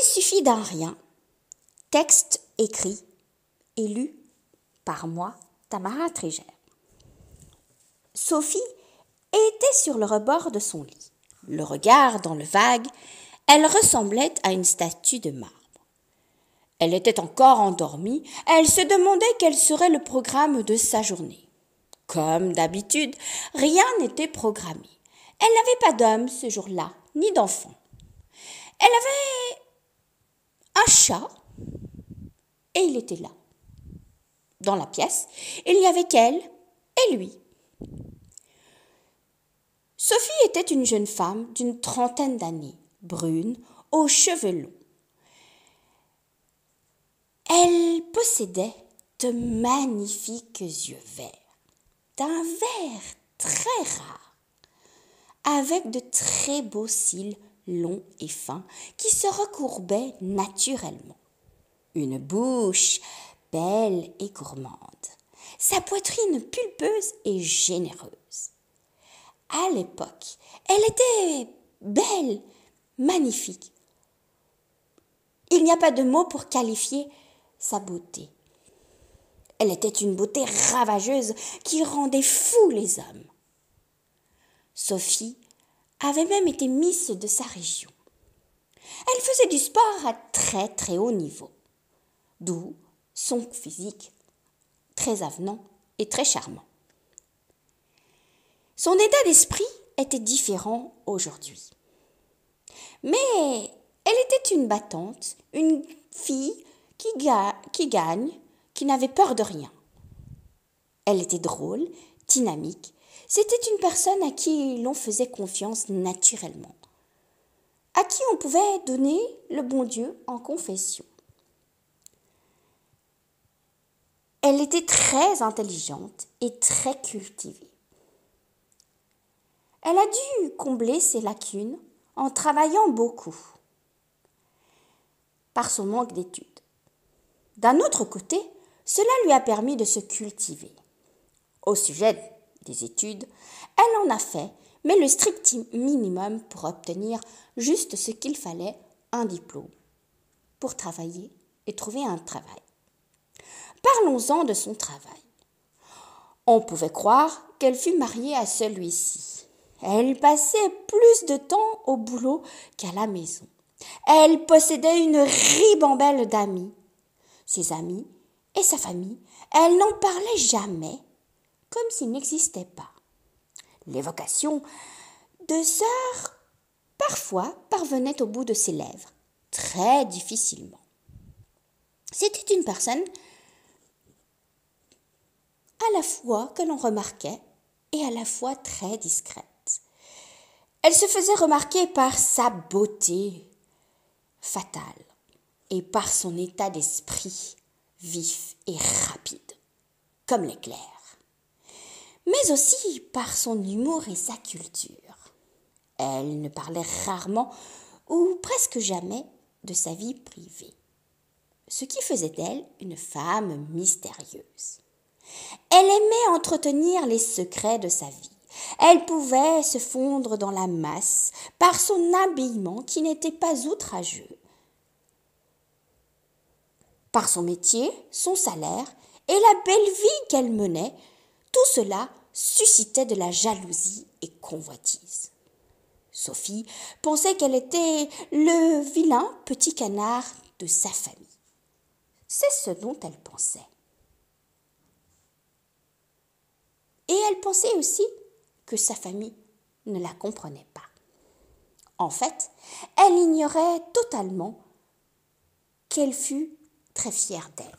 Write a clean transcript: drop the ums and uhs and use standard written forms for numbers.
lui suffit d'un rien. Texte écrit et lu par moi, Tamara Trégère. Sophie était sur le rebord de son lit. Le regard dans le vague, elle ressemblait à une statue de marbre. Elle était encore endormie, elle se demandait quel serait le programme de sa journée. Comme d'habitude, rien n'était programmé. Elle n'avait pas d'homme ce jour-là, ni d'enfant. Elle avait un chat, et il était là. Dans la pièce, il y avait qu'elle et lui. Sophie était une jeune femme d'une 30aine d'années, brune, aux cheveux longs. Elle possédait de magnifiques yeux verts, d'un vert très rare, avec de très beaux cils longs et fins qui se recourbaient naturellement. Une bouche belle et gourmande, sa poitrine pulpeuse et généreuse. À l'époque, elle était belle, magnifique. Il n'y a pas de mot pour qualifier sa beauté. Elle était une beauté ravageuse qui rendait fous les hommes. Sophie avait même été Miss de sa région. Elle faisait du sport à très très haut niveau, d'où son physique très avenant et très charmant. Son état d'esprit était différent aujourd'hui. Mais elle était une battante, une fille qui gagne, qui n'avait peur de rien. Elle était drôle, dynamique. C'était une personne à qui l'on faisait confiance naturellement, à qui on pouvait donner le bon Dieu en confession. Elle était très intelligente et très cultivée. Elle a dû combler ses lacunes en travaillant beaucoup, par son manque d'études. D'un autre côté, cela lui a permis de se cultiver. Au sujet des études, elle en a fait, mais le strict minimum pour obtenir juste ce qu'il fallait, un diplôme, pour travailler et trouver un travail. Parlons-en de son travail. On pouvait croire qu'elle fut mariée à celui-ci. Elle passait plus de temps au boulot qu'à la maison. Elle possédait une ribambelle d'amis. Ses amis et sa famille, elle n'en parlait jamais, comme s'il n'existait pas. L'évocation de sœurs, parfois, parvenait au bout de ses lèvres, très difficilement. C'était une personne à la fois que l'on remarquait et à la fois très discrète. Elle se faisait remarquer par sa beauté fatale et par son état d'esprit vif et rapide, comme l'éclair, mais aussi par son humour et sa culture. Elle ne parlait rarement ou presque jamais de sa vie privée, ce qui faisait d'elle une femme mystérieuse. Elle aimait entretenir les secrets de sa vie. Elle pouvait se fondre dans la masse par son habillement qui n'était pas outrageux, par son métier, son salaire et la belle vie qu'elle menait. Tout cela suscitait de la jalousie et convoitise. Sophie pensait qu'elle était le vilain petit canard de sa famille. C'est ce dont elle pensait. Et elle pensait aussi que sa famille ne la comprenait pas. En fait, elle ignorait totalement qu'elle fut très fière d'elle.